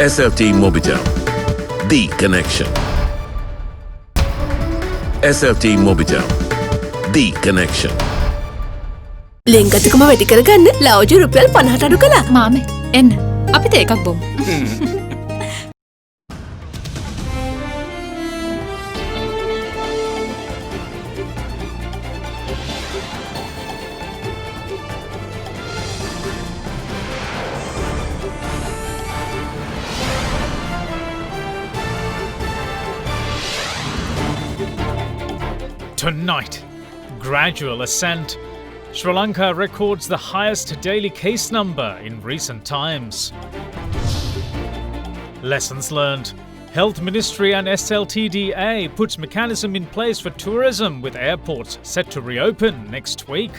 SLT Mobitel, the connection. SLT Mobitel, the connection. ලෙන්ගතුකම වැඩි කරගන්න ලව්ජු රුපියල් 50ට අඩු කළා. මාමේ එන්න අපිට එකක් බොමු. Tonight, gradual ascent. Sri Lanka records the highest daily case number in recent times. Lessons learned. Health Ministry and SLTDA puts mechanism in place for tourism with airports set to reopen next week.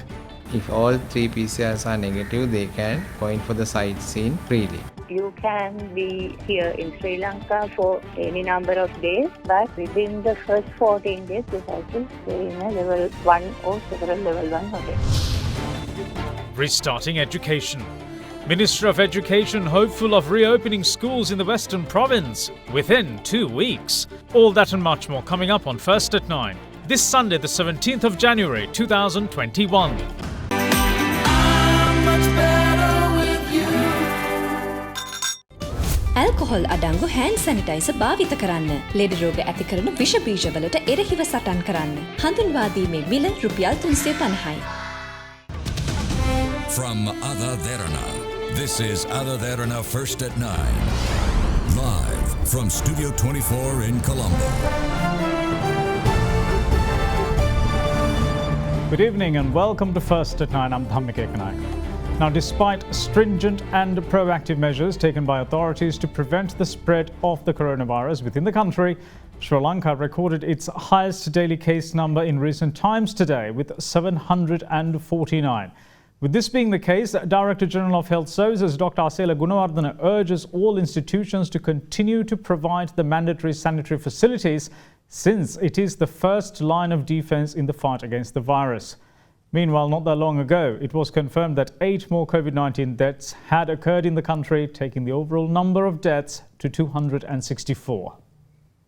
If all 3 PCRs are negative, they can go in for the sightseeing freely. You can be here in Sri Lanka for any number of days, but within the first 14 days, you have to stay in a level 1 or several level 1 hotels. Restarting education. Minister of Education hopeful of reopening schools in the Western Province within 2 weeks. All that and much more coming up on First at 9. This Sunday, the 17th of January, 2021. Alcohol අඩංගු hand sanitizer භාවිත කරන්න. ලෙඩ රෝග ඇති කරන විෂ බීජවලට එරෙහිව සටන් කරන්න. හඳුන්වා දීමේ මිල රුපියල් 350යි. From AdaDerana, this is AdaDerana First at 9. Live from Studio 24 in Colombo. Good evening and welcome to First at 9. I'm Dhammik Ekanayak. Now, despite stringent and proactive measures taken by authorities to prevent the spread of the coronavirus within the country, Sri Lanka recorded its highest daily case number in recent times today with 749. With this being the case, Director General of Health Services Dr. Asela Gunawardena urges all institutions to continue to provide the mandatory sanitary facilities since it is the first line of defense in the fight against the virus. Meanwhile, not that long ago, it was confirmed that 8 more COVID-19 deaths had occurred in the country, taking the overall number of deaths to 264.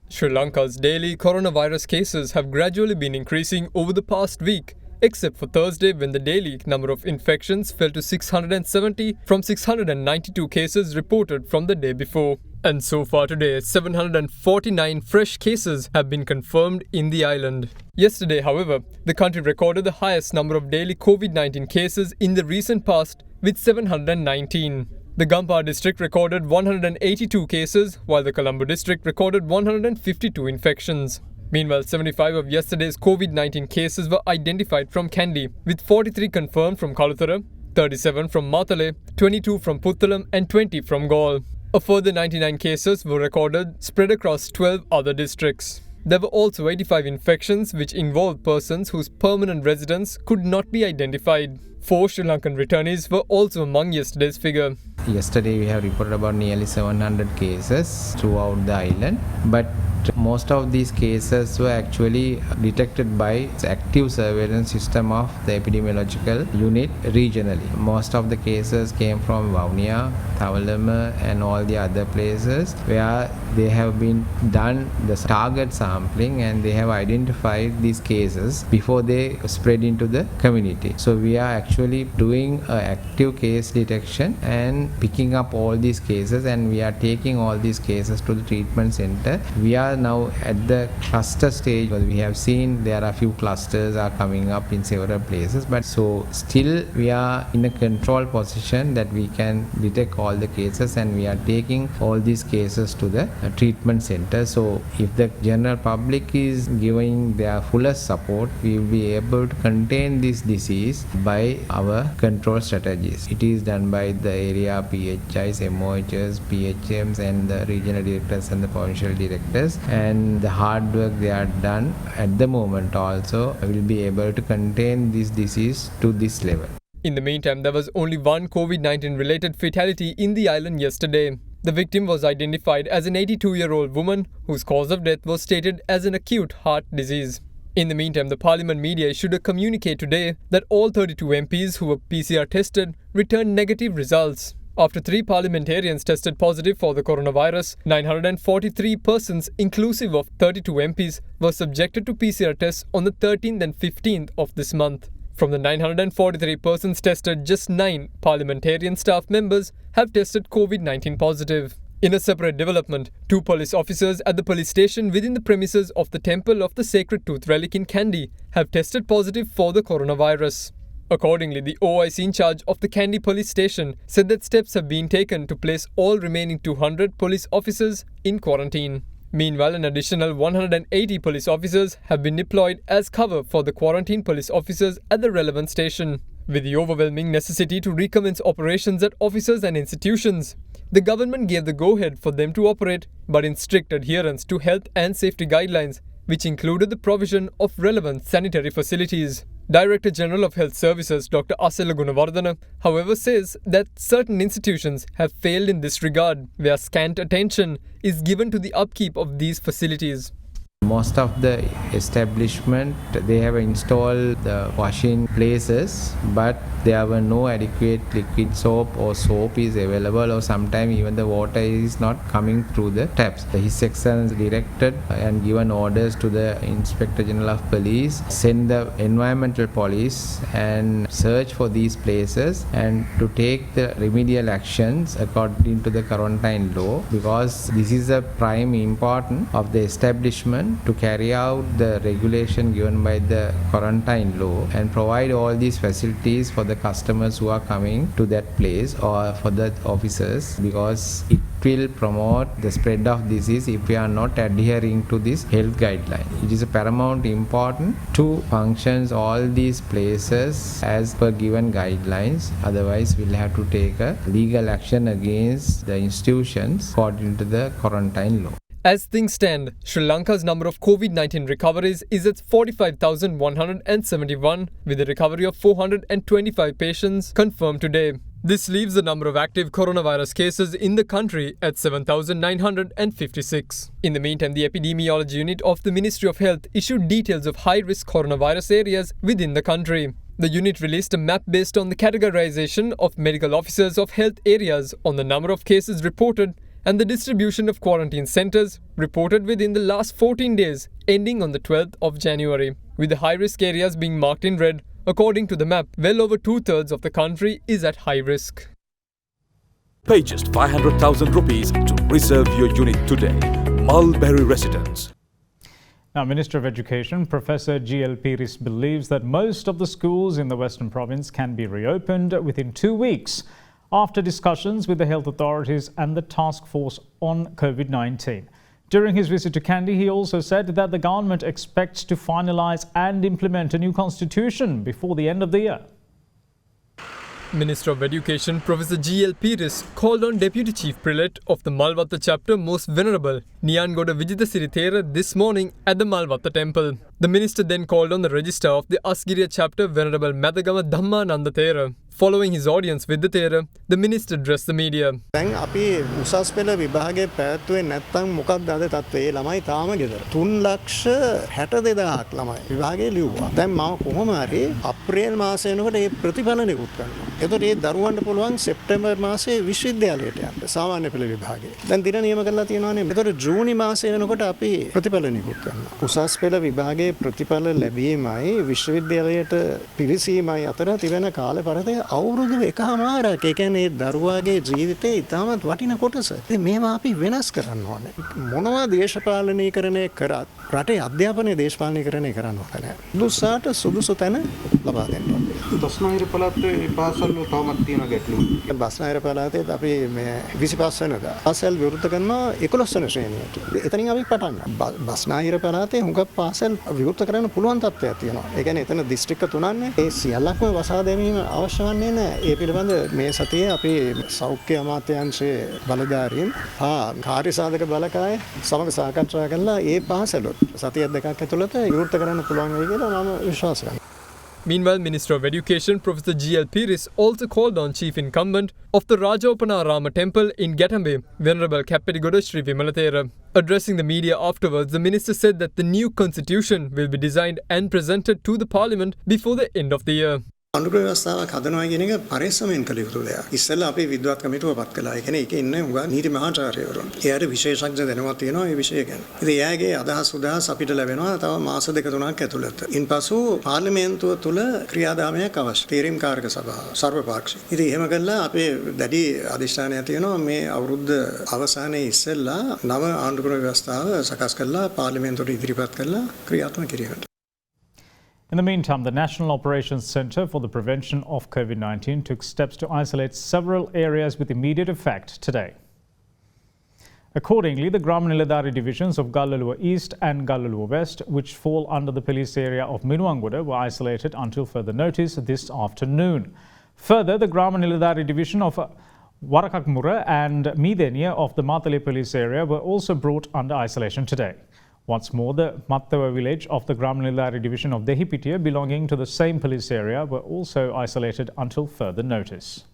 Sri Lanka's daily coronavirus cases have gradually been increasing over the past week, except for Thursday when the daily number of infections fell to 670 from 692 cases reported from the day before. And so far today, 749 fresh cases have been confirmed in the island. Yesterday, however, the country recorded the highest number of daily COVID-19 cases in the recent past with 719. The Gampar district recorded 182 cases, while the Colombo district recorded 152 infections. Meanwhile, 75 of yesterday's COVID-19 cases were identified from Kandy, with 43 confirmed from Kaluthara, 37 from Matale, 22 from Puttalam and 20 from Galle. A further 99 cases were recorded spread across 12 other districts. There were also 85 infections which involved persons whose permanent residence could not be identified. 4 Sri Lankan returnees were also among yesterday's figure. Yesterday we have reported about nearly 700 cases throughout the island, but most of these cases were actually detected by the active surveillance system of the epidemiological unit regionally. Most of the cases came from Vavuniya, Thavalama and all the other places where they have been done the target sampling and they have identified these cases before they spread into the community. So we are actually doing active case detection and picking up all these cases, and we are taking all these cases to the treatment center. We are now at the cluster stage because we have seen there are a few clusters are coming up in several places, but so still we are in a control position that we can detect all the cases, and we are taking all these cases to the treatment center. So if the general public is giving their fullest support, we will be able to contain this disease by our control strategies. It is done by the area PHIs, MOHs, PHMs and the regional directors and the provincial directors, and the hard work they are done at the moment also will be able to contain this disease to this level. In the meantime, there was only one COVID-19 related fatality in the island yesterday. The victim was identified as an 82-year-old woman whose cause of death was stated as an acute heart disease. In the meantime, the Parliament media issued a communique today that all 32 MPs who were PCR tested returned negative results. After 3 parliamentarians tested positive for the coronavirus, 943 persons, inclusive of 32 MPs, were subjected to PCR tests on the 13th and 15th of this month. From the 943 persons tested, just 9 parliamentarian staff members have tested COVID-19 positive. In a separate development, 2 police officers at the police station within the premises of the Temple of the Sacred Tooth Relic in Kandy have tested positive for the coronavirus. Accordingly, the OIC in charge of the Kandy police station said that steps have been taken to place all remaining 200 police officers in quarantine. Meanwhile, an additional 180 police officers have been deployed as cover for the quarantine police officers at the relevant station. With the overwhelming necessity to recommence operations at offices and institutions, the government gave the go-ahead for them to operate, but in strict adherence to health and safety guidelines, which included the provision of relevant sanitary facilities. Director General of Health Services Dr. Asela Gunawardana, however, says that certain institutions have failed in this regard, where scant attention is given to the upkeep of these facilities. Most of the establishment, they have installed the washing places, but there were no adequate liquid soap or soap is available, or sometimes even the water is not coming through the taps. His Excellency directed and given orders to the Inspector General of Police, send the environmental police and search for these places and to take the remedial actions according to the quarantine law, because this is a prime important of the establishment to carry out the regulation given by the quarantine law and provide all these facilities for the customers who are coming to that place or for the officers, because it will promote the spread of disease if we are not adhering to this health guideline. It is a paramount important to functions all these places as per given guidelines, otherwise we'll have to take a legal action against the institutions according to the quarantine law. As things stand, Sri Lanka's number of COVID-19 recoveries is at 45,171, with a recovery of 425 patients confirmed today. This leaves the number of active coronavirus cases in the country at 7,956. In the meantime, the Epidemiology Unit of the Ministry of Health issued details of high-risk coronavirus areas within the country. The unit released a map based on the categorization of medical officers of health areas on the number of cases reported and the distribution of quarantine centers reported within the last 14 days ending on the 12th of January, with the high-risk areas being marked in red. According to the map, well over 2/3 of the country is at high risk. Pay just 500,000 rupees to reserve your unit today. Mulberry Residence. Now, Minister of Education Professor G.L. Piris believes that most of the schools in the Western Province can be reopened within 2 weeks, after discussions with the health authorities and the task force on COVID-19. During his visit to Kandy, he also said that the government expects to finalise and implement a new constitution before the end of the year. Minister of Education Professor G.L. Piris called on Deputy Chief Prelate of the Malvatta chapter Most Venerable Niyangoda Vijitha Thera this morning at the Malvatta temple. The minister then called on the Register of the Asgiriya chapter Venerable Madagama Dhammananda Thera. Following his audience with the Thera, the minister addressed the media. දැන් අපි උසස් පෙළ විභාගයේ පැවැත්වුවේ නැත්නම් මොකක්ද අද තත්ත්වය? ළමයි තාම ගෙදර. 3,62,000ක් ළමයි විභාගයේ ලිව්වා. දැන් මම කොහොම හරි අප්‍රේල් මාසෙ වෙනකොට මේ ප්‍රතිඵල නිකුත් කරනවා. එතකොට මේ දරුවන්ට පුළුවන් සෙප්තැම්බර් මාසයේ විශ්වවිද්‍යාලයට යන්න සාමාන්‍ය පෙළ විභාගයේ. දැන් දින නියම කරලා තියෙනවානේ. එතකොට ජූනි මාසෙ වෙනකොට අපි ප්‍රතිඵල නිකුත් කරනවා. උසස් පෙළ විභාගයේ ප්‍රතිඵල ලැබීමයි විශ්වවිද්‍යාලයට පිවිසීමයි අතර තිබෙන කාල පරතරය අවුරුදු එකමාරක්. ඒ කියන්නේ දරුවාගේ ජීවිතේ ඉතාමත් වටින කොටස. ඉතින් මේවා අපි වෙනස් කරන්න ඕනේ. මොනවා දේශපාලනීකරණය කරත් රටේ අධ්‍යාපනයේ දේශපාලනීකරණය කරන්න ඕනේ. දුස්සාට සුදුසු තැන ලබා දෙන්න ඕනේ. බස්නාහිර පළාතේ පාසල් තවමත් තියෙන ගැටලු. බස්නාහිර පළාතේ අපි මේ 25 වෙනිදා පාසල් විවෘත කරනවා 11 වෙනි ශ්‍රේණියට. එතනින් අපි පටන් ගන්නවා. බස්නාහිර පළාතේ හුඟක් පාසල් විවෘත කරන්න පුළුවන් තත්ත්වයක් තියෙනවා. ඒ කියන්නේ එතන දිස්ත්‍රික්ක 3න්නේ ඒ සියල්ලක්ම වසා දැමීම අවශ්‍ය වන්නේ නැහැ. ඒ පිළිබඳ මේ සතියේ අපි සෞඛ්‍ය අමාත්‍යාංශයේ බලධාරීන් කාර්ය සාධක බලකාය සමග සාකච්ඡා කරලා ඒ පාසලොත් සතියක් දෙකක් ඇතුළත විවෘත කරන්න පුළුවන් වෙයි කියලා මම විශ්වාස කරනවා. Meanwhile, Minister of Education Professor G.L. Piris also called on Chief Incumbent of the Rajopanarama Temple in Gatambe, Venerable Kappedigoda Sri Vimalathera. Addressing the media afterwards, the minister said that the new constitution will be designed and presented to the parliament before the end of the year. අනුග්‍රහ ව්‍යවස්ථාවක් හදනවා කියන එක පරිස්සමෙන් කළ යුතු දෙයක්. ඉස්සෙල්ලා අපේ විද්වත් කමිටුවපත් කළා. ඒ කියන්නේ ඒකේ ඉන්න උගා නීති මහාචාර්යවරුන්. එයාට විශේෂඥ දැනුමක් තියෙනවා මේ විෂය ගැන. ඉතින් එයාගේ අදහස් උදහස් අපිට ලැබෙනවා තව මාස දෙක තුනක් ඇතුළත. ඉන්පසු පාර්ලිමේන්තුව තුළ ක්‍රියාදාමයක් අවශ්‍යයි. තීරීම් කාරක සභාව සර්වපාක්ෂික. ඉතින් එහෙම කළා අපේ දැඩි අධිෂ්ඨානයක් තියෙනවා මේ අවුරුද්ද අවසානයේ ඉස්සෙල්ලා නව ආණ්ඩුක්‍රම ව්‍යවස්ථාව සකස් කරලා පාර්ලිමේන්තුවට ඉදිරිපත් කරලා ක්‍රියාත්මක කිරීමට. In the meantime, the National Operations Centre for the Prevention of COVID-19 took steps to isolate several areas with immediate effect today. Accordingly, the Gram Niladhari divisions of Gallalua East and Gallalua West, which fall under the police area of Minuanguda, were isolated until further notice this afternoon. Further, the Gram Niladhari division of Warakakmura and Midenia of the Matale police area were also brought under isolation today. Once more, the Mattawa village of the Gram Niladhari division of Dehipitia, belonging to the same police area, were also isolated until further notice.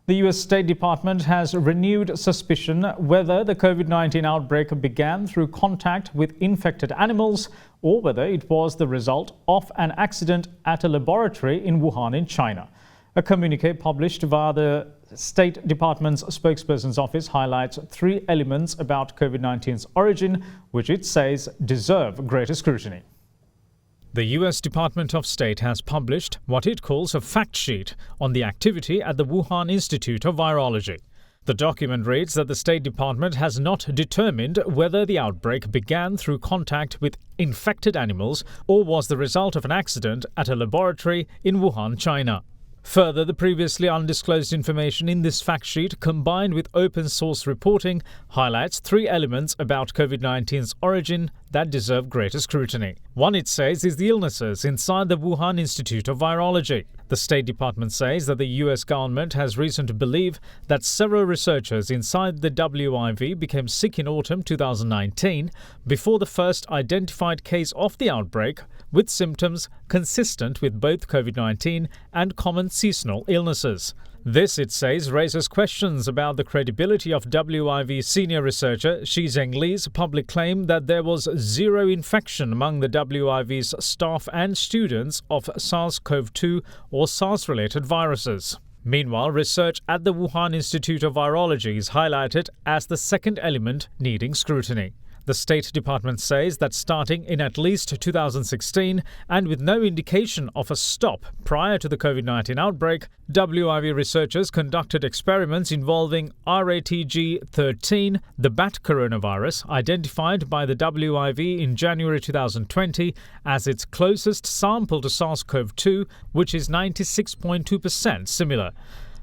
The US State Department has renewed suspicion whether the COVID-19 outbreak began through contact with infected animals or whether it was the result of an accident at a laboratory in Wuhan in China. A communique published via the State Department's spokesperson's office highlights 3 elements about COVID-19's origin, which it says deserve greater scrutiny. The US Department of State has published what it calls a fact sheet on the activity at the Wuhan Institute of Virology. The document reads that the State Department has not determined whether the outbreak began through contact with infected animals or was the result of an accident at a laboratory in Wuhan, China. Further, the previously undisclosed information in this fact sheet, combined with open source reporting, highlights 3 elements about COVID-19's origin that deserve greater scrutiny. One, it says, is the illnesses inside the Wuhan Institute of Virology. The State Department says that the US government has reason to believe that several researchers inside the WIV became sick in autumn 2019 before the first identified case of the outbreak, with symptoms consistent with both COVID-19 and common seasonal illnesses. This, it says, raises questions about the credibility of WIV senior researcher Shi Zhengli's public claim that there was zero infection among the WIV's staff and students of SARS-CoV-2 or SARS-related viruses. Meanwhile, research at the Wuhan Institute of Virology is highlighted as the second element needing scrutiny. The State Department says that starting in at least 2016 and with no indication of a stop prior to the COVID-19 outbreak, WIV researchers conducted experiments involving RATG13, the bat coronavirus identified by the WIV in January 2020 as its closest sample to SARS-CoV-2, which is 96.2% similar.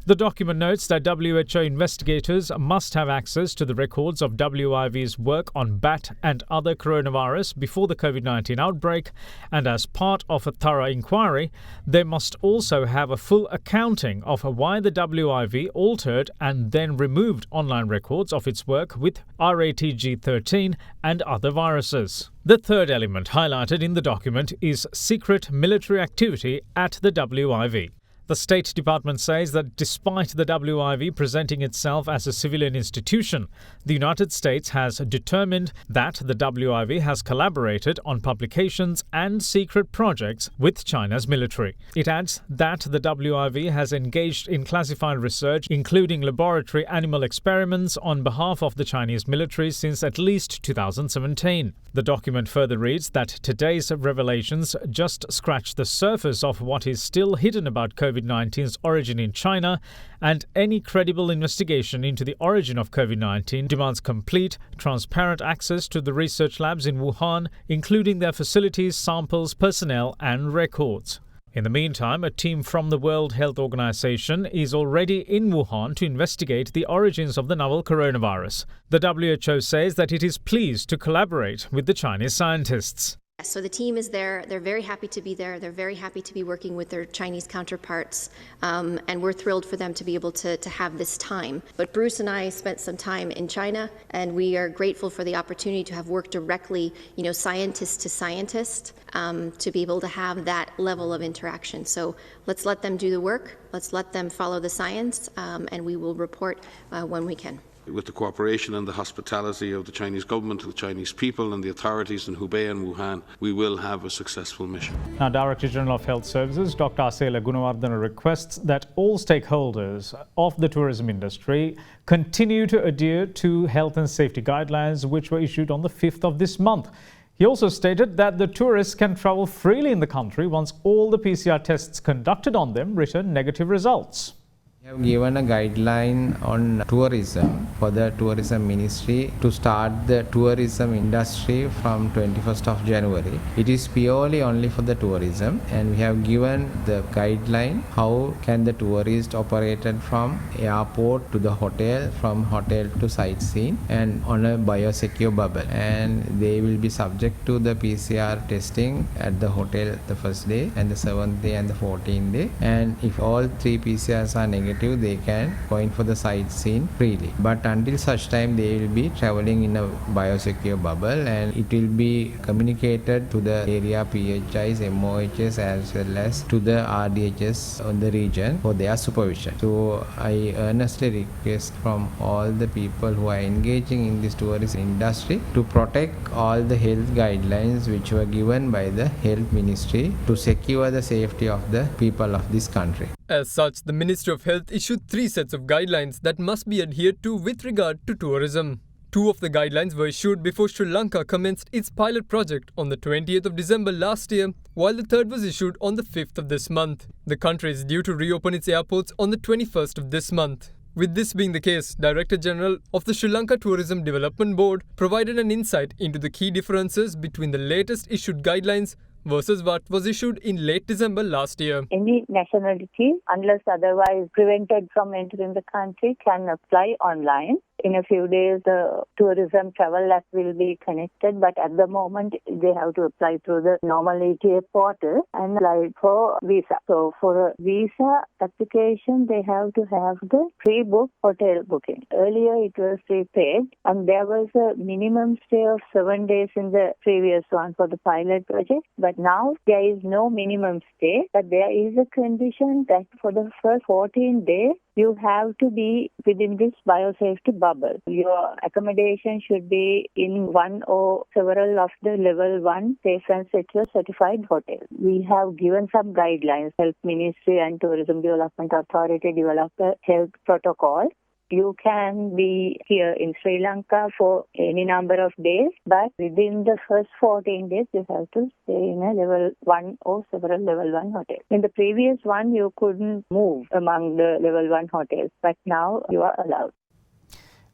The document notes that WHO investigators must have access to the records of WIV's work on bat and other coronavirus before the COVID-19 outbreak, and as part of a thorough inquiry, they must also have a full accounting of why the WIV altered and then removed online records of its work with RATG13 and other viruses. The third element highlighted in the document is secret military activity at the WIV. The State Department says that despite the WIV presenting itself as a civilian institution, the United States has determined that the WIV has collaborated on publications and secret projects with China's military. It adds that the WIV has engaged in classified research, including laboratory animal experiments, on behalf of the Chinese military since at least 2017. The document further reads that today's revelations just scratch the surface of what is still hidden about COVID-19's origin in China, and any credible investigation into the origin of COVID-19 demands complete, transparent access to the research labs in Wuhan, including their facilities, samples, personnel, and records. In the meantime, a team from the World Health Organization is already in Wuhan to investigate the origins of the novel coronavirus. The WHO says that it is pleased to collaborate with the Chinese scientists. So the team is there. They're very happy to be there. They're very happy to be working with their Chinese counterparts. And we're thrilled for them to be able to have this time. But Bruce and I spent some time in China, and we are grateful for the opportunity to have worked directly, scientist to scientist, to be able to have that level of interaction. So let's let them do the work. Let's let them follow the science, and we will report when we can. with the cooperation and the hospitality of the Chinese government, the Chinese people and the authorities in Hubei and Wuhan, we will have a successful mission. Now, Director General of Health Services, Dr. Asela Gunawardena, requests that all stakeholders of the tourism industry continue to adhere to health and safety guidelines which were issued on the 5th of this month. He also stated that the tourists can travel freely in the country once all the PCR tests conducted on them return negative results. We have given a guideline on tourism for the tourism ministry to start the tourism industry from 21st of January. It is purely only for the tourism, and we have given the guideline how can the tourist operated from airport to the hotel, from hotel to sightseeing, and on a biosecure bubble, and they will be subject to the PCR testing at the hotel the first day and the 7th day and the 14th day, and if all 3 PCRs are negative, they can go in for the sightseeing freely. But until such time, they will be traveling in a biosecure bubble, and it will be communicated to the area PHIs, MOHs as well as to the RDHs on the region for their supervision. So I earnestly request from all the people who are engaging in this tourist industry to protect all the health guidelines which were given by the Health Ministry to secure the safety of the people of this country. As such, the Ministry of Health issued 3 sets of guidelines that must be adhered to with regard to tourism. 2 of the guidelines were issued before Sri Lanka commenced its pilot project on the 20th of December last year, while the third was issued on the 5th of this month. The country is due to reopen its airports on the 21st of this month. With this being the case, Director General of the Sri Lanka Tourism Development Board provided an insight into the key differences between the latest issued guidelines versus what was issued in late December last year. Any nationality, unless otherwise prevented from entering the country, can apply online. In a few days, the tourism travel app will be connected, but at the moment, they have to apply through the normal ETA portal and apply for visa. So for a visa application, they have to have the pre-book hotel booking. Earlier, it was prepaid, and there was a minimum stay of 7 days in the previous one for the pilot project. But now, there is no minimum stay, but there is a condition that for the first 14 days, you have to be within this biosafety bubble. Your accommodation should be in one or several of the level 1 safe and secure certified hotels. We have given some guidelines. Health Ministry and Tourism Development Authority developed a health protocol. You can be here in Sri Lanka for any number of days, but within the first 14 days, you have to stay in a level 1 or several level 1 hotels. In the previous one, you couldn't move among the level 1 hotels, but now you are allowed.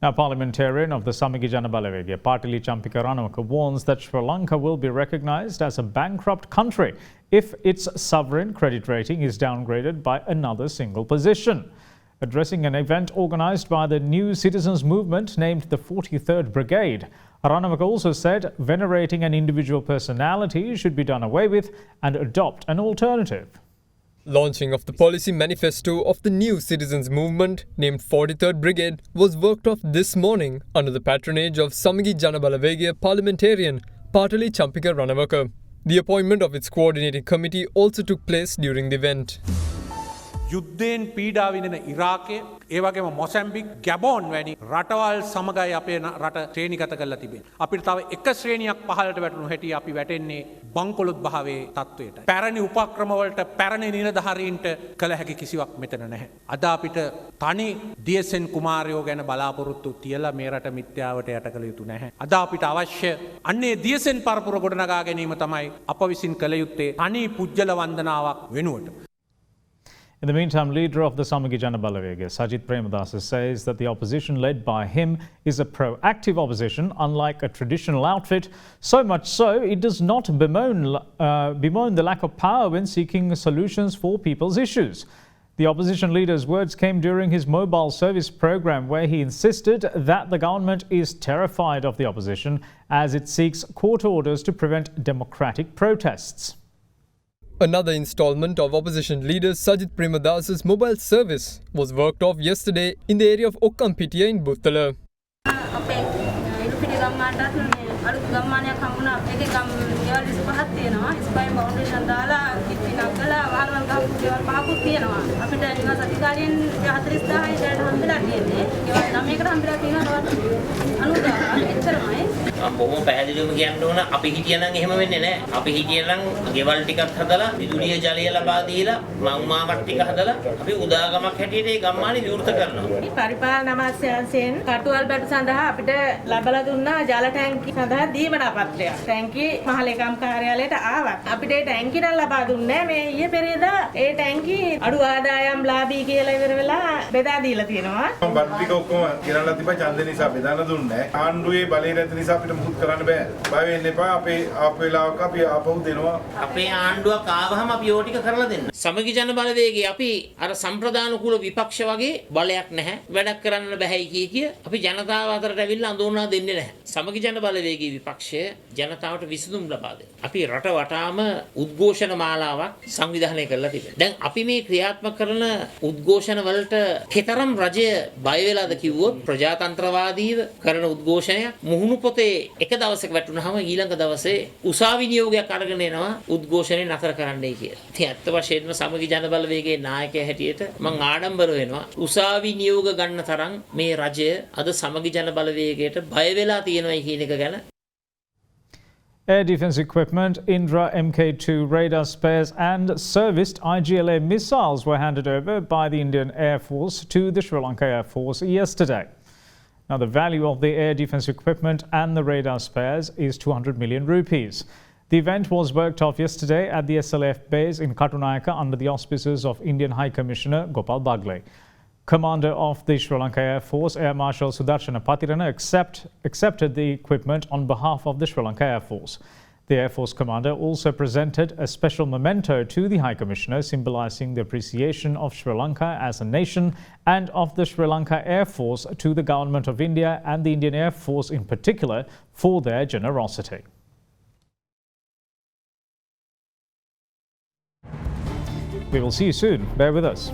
Now, Parliamentarian of the Samagi Jana Balawege, Partili Champika Ranawaka, warns that Sri Lanka will be recognised as a bankrupt country if its sovereign credit rating is downgraded by another single position. Addressing an event organised by the New Citizens Movement named the 43rd Brigade, Ranawaka also said venerating an individual personality should be done away with and adopt an alternative. Launching of the policy manifesto of the New Citizens Movement named 43rd Brigade was worked off this morning under the patronage of Samagi Jana Balawege Parliamentarian Partili Champika Ranawaka. The appointment of its coordinating committee also took place during the event. යුද්ධයෙන් පීඩා විඳින ඉරාකය ඒ වගේම Mozambique ගැබෝන් වැනි රටවල් සමගයි අපේ රට ශ්‍රේණිගත කරලා තිබෙනවා. අපිට තව එක ශ්‍රේණියක් පහළට වැටුණු හැටි අපි වැටෙන්නේ බංකොලොත් භාවයේ තත්වයට. පැරණි උපක්‍රම වලට පැරණි නිලධාරීන්ට කළ හැකි කිසිවක් මෙතන නැහැ. අද අපිට තනි DSN කුමාරයෝ ගැන බලාපොරොත්තු තියලා මේ රට මිත්‍යාවට යට කළ යුතු නැහැ. අද අපිට අවශ්‍ය අන්නේ DSN පරපුර ගොඩනගා ගැනීම තමයි අප විසින් කළ යුත්තේ තනි පුජ්‍යල වන්දනාවක් වෙනුවට. In the meantime, leader of the Samagi Jana Balawege, Sajith Premadasa, says that the opposition led by him is a proactive opposition, unlike a traditional outfit. So much so, it does not bemoan the lack of power when seeking solutions for people's issues. The opposition leader's words came during his mobile service program, where he insisted that the government is terrified of the opposition as it seeks court orders to prevent democratic protests. Another installment of opposition leader Sajith Premadasa's mobile service was worked off yesterday in the area of Okkampitiya in Buttala. පොර්තුගාලයෙන් 40000යි දැන් හම්බෙලා තියෙන්නේ. ඒවා 9කට හම්බෙලා තියෙනවා තවත් 90000 එච්චරමයි. බොහොම පැහැදිලිවම කියන්න ඕන අපි හිටියනම් එහෙම වෙන්නේ නැහැ. අපි හිටියනම් ගෙවල් ටිකක් හදලා විදුලිය ජලය ලබා දීලා මංමාවක් ටික හදලා අපි උදාගමක් හැටියට ඒ ගම්මානේ විවෘත කරනවා. පරිපාලන අමාත්‍යාංශයෙන් කටුවල් බැටු සඳහා අපිට ලබලා දුන්නා ජල ටැංකි සඳහා දීමනා පත්‍රයක්. ටැංකි මහ ලේකම් කාර්යාලයට ආවා. අපිට ඒ ටැංකි නම් ලබා දුන්නේ මේ ඊයේ පෙරේදා ඒ ටැංකි අඩු ආදායම් ලාභී කියලා ඉවර වෙලා බෙදා දීලා තියෙනවා. බත් ටික ඔක්කොම ගෙනල්ලා තිබ්බා ඡන්ද නිසා බෙදන්න දුන්නේ නැහැ. ආණ්ඩුවේ බලය නැති නිසා අපිට මුකුත් කරන්න බෑ. බය වෙන්න එපා. අපේ ආපු වෙලාවක අපි ආපහු දෙනවා. අපේ ආණ්ඩුවක් ආවහම අපි ඕ ටික කරලා දෙන්න. සමගි ජන බලවේගයේ අපි අර සම්ප්‍රදාන කුල විපක්ෂ වගේ බලයක් නැහැ. වැඩක් කරන්න බෑයි කිය අපි ජනතාව අතරට ඇවිල්ලා අඳුරනවා දෙන්නේ නැහැ. සමගි ජන බලවේගයේ විපක්ෂය ජනතාවට විසඳුම් ලබා දෙන්න. අපි රට වටාම උද්ඝෝෂණ මාලාවක් සංවිධානය කරලා තිබෙනවා. දැන් අපි මේ ක්‍රියාත්මක කරන උද්ඝෝෂණ වලට කතරම් රජය බය වෙලාද කිව්වොත් ප්‍රජාතන්ත්‍රවාදීව කරන උද්ඝෝෂණයක් මුහුණු පොතේ එක දවසක වැටුනහම ඊළඟ දවසේ උසාවි නියෝගයක් අරගෙන එනවා උද්ඝෝෂණය නතර කරන්නයි කියලා. ඉතින් ඇත්ත වශයෙන්ම සමගි ජන බලවේගයේ නායකයා හැටියට මම ආඩම්බර වෙනවා. උසාවි නියෝග ගන්න තරම් මේ රජය අද සමගි ජන බලවේගයට බය වෙලා තියෙනවායි කියන එක ගැන. Air defense equipment, Indra Mk2 radar spares and serviced IGLA missiles were handed over by the Indian Air Force to the Sri Lanka Air Force yesterday. Now, the value of the air defense equipment and the radar spares is 200 million rupees. The event was worked off yesterday at the SLF base in Katunayaka under the auspices of Indian High Commissioner Gopal Bagle. Commander of the Sri Lanka Air Force, Air Marshal Sudarshana Patirana, accepted the equipment on behalf of the Sri Lanka Air Force. The Air Force commander also presented a special memento to the High Commissioner, symbolising the appreciation of Sri Lanka as a nation and of the Sri Lanka Air Force to the Government of India and the Indian Air Force in particular for their generosity. We will see you soon. Bear with us.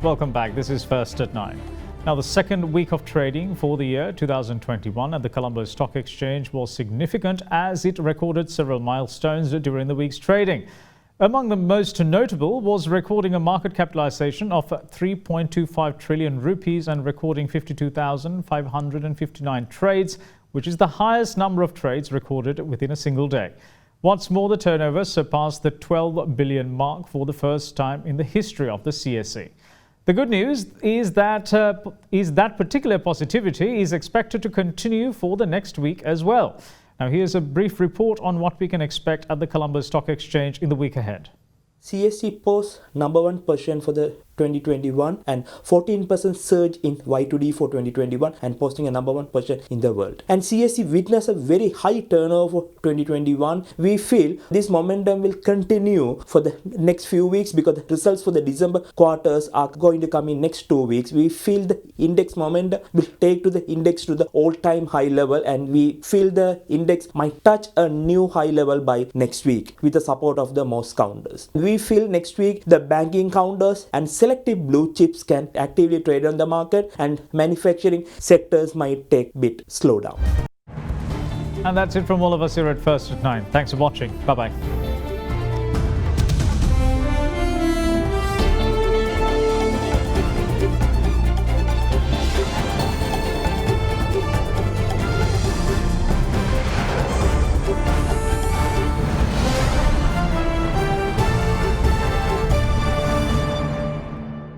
Welcome back. This is First at 9. Now, the second week of trading for the year 2021 at the Colombo Stock Exchange was significant as it recorded several milestones during the week's trading. Among the most notable was recording a market capitalization of 3.25 trillion rupees and recording 52,559 trades, which is the highest number of trades recorded within a single day. What's more, the turnover surpassed the 12 billion mark for the first time in the history of the CSE. The good news is that particular positivity is expected to continue for the next week as well. Now, here's a brief report on what we can expect at the Colombo Stock Exchange in the week ahead. CSE posts number 1 position for the 2021 and 14% surge in Y2D for 2021 and posting a number 1 position in the world. And CSE witnessed a very high turnover for 2021. We feel this momentum will continue for the next few weeks because the results for the December quarters are going to come in next 2 weeks. We feel the index momentum will take to the index to the all-time high level, and we feel the index might touch a new high level by next week with the support of the most counters. We feel next week the banking counters and selective blue chips can actively trade on the market, and manufacturing sectors might take a bit slow down. And that's it from all of us here at First at 9. Thanks for watching. Bye-bye.